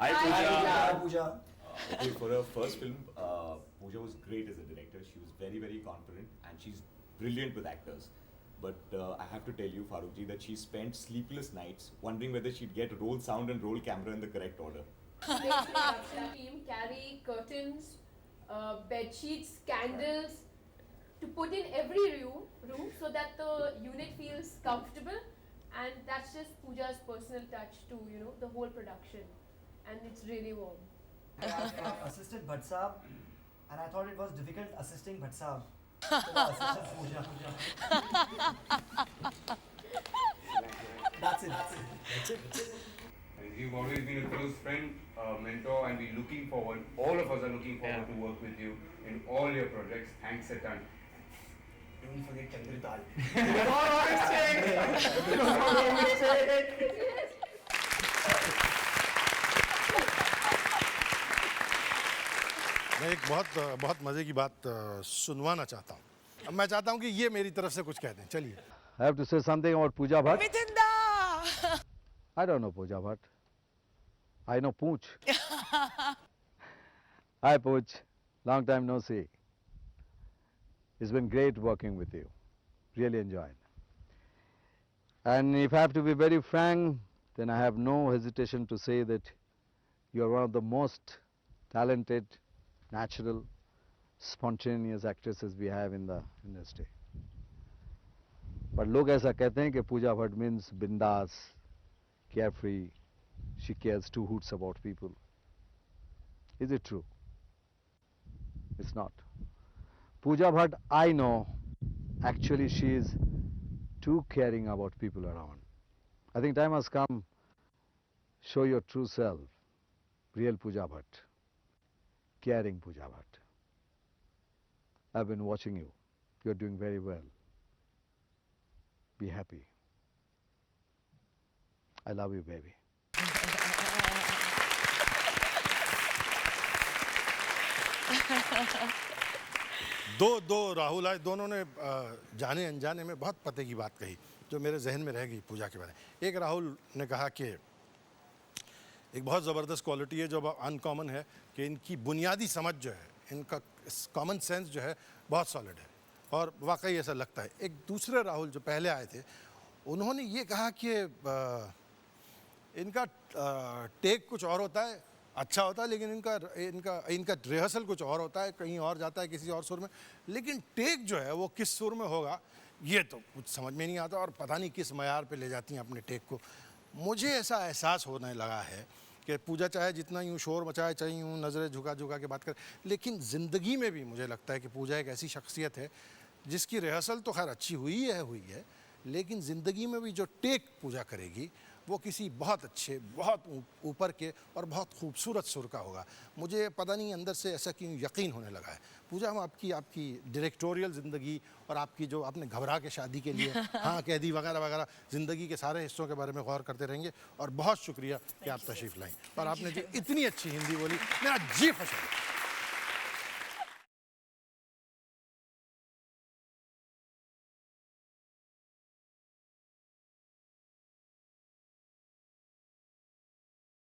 Hi, Hi, Pooja. Okay, for her first film, Pooja was great as a director. She was very, very confident, and she's brilliant with actors. But I have to tell you, Farooqji, that she spent sleepless nights wondering whether she'd get roll sound and roll camera in the correct order. Today's production team carry curtains, bed sheets, candles to put in every room so that the unit feels comfortable, and that's just Pooja's personal touch to the whole production, and it's really warm. I assisted Bhatt Saab, and I thought it was difficult assisting Bhatt Saab. So I assisted Pooja. That's it. And you've always been a close friend, mentor, and we're looking forward, all of us are looking forward to work with you in all your projects. Thanks a ton. Don't forget Chandrital. मैं एक बहुत मज़े की बात सुनवाना चाहता हूँ। अब मैं चाहता हूँ कि ये मेरी तरफ से कुछ कह दें। चलिए। I have to say something about Pooja Bhatt. Mithinda! I don't know Pooja Bhatt. I know Pooch. Hi Pooch, long time no see. It's been great working with you. Really enjoyed. And if I have to be very frank, then I have no hesitation to say that you are one of the most talented, natural, spontaneous actresses we have in the industry. But लोग ऐसा कहते हैं कि Pooja Bhatt means bindas, carefree, she cares two hoots about people. Is it true? It's not. Pooja Bhatt, I know, actually she is too caring about people around. I think time has come, show your true self, real Pooja Bhatt, caring Pooja Bhatt. I've been watching you. You're doing very well. Be happy. I love you, baby. दो राहुल आए, दोनों ने जाने अनजाने में बहुत पते की बात कही जो मेरे जहन में रह गई पूजा के बारे में। एक राहुल ने कहा कि एक बहुत ज़बरदस्त क्वालिटी है जो अनकॉमन है कि इनकी बुनियादी समझ जो है, इनका कॉमन सेंस जो है बहुत सॉलिड है, और वाकई ऐसा लगता है। एक दूसरे राहुल जो पहले आए थे, उन्होंने ये कहा कि इनका टेक कुछ और होता है, अच्छा होता है, लेकिन इनका रिहर्सल कुछ और होता है, कहीं और जाता है किसी और सुर में, लेकिन टेक जो है वो किस सुर में होगा ये तो कुछ समझ में नहीं आता, और पता नहीं किस मयार पे ले जाती हैं अपने टेक को। मुझे ऐसा एहसास होने लगा है कि पूजा चाहे जितना यूँ शोर मचाए, चाहे यूँ नज़रें झुका झुका के बात करे, लेकिन ज़िंदगी में भी मुझे लगता है कि पूजा एक ऐसी शख्सियत है जिसकी रिहर्सल तो खैर अच्छी हुई है, लेकिन ज़िंदगी में भी जो टेक पूजा करेगी वो किसी बहुत अच्छे, बहुत ऊपर के और बहुत खूबसूरत सुर का होगा। मुझे पता नहीं अंदर से ऐसा क्यों यकीन होने लगा है। पूजा, हम आपकी डायरेक्टोरियल ज़िंदगी और आपकी जो आपने घबरा के शादी के लिए हाँ कह दी वगैरह वगैरह, ज़िंदगी के सारे हिस्सों के बारे में गौर करते रहेंगे, और बहुत शुक्रिया कि आप तशरीफ़ लाएँ और आपने जो इतनी अच्छी हिंदी बोली, मेरा जी खुश हो गया।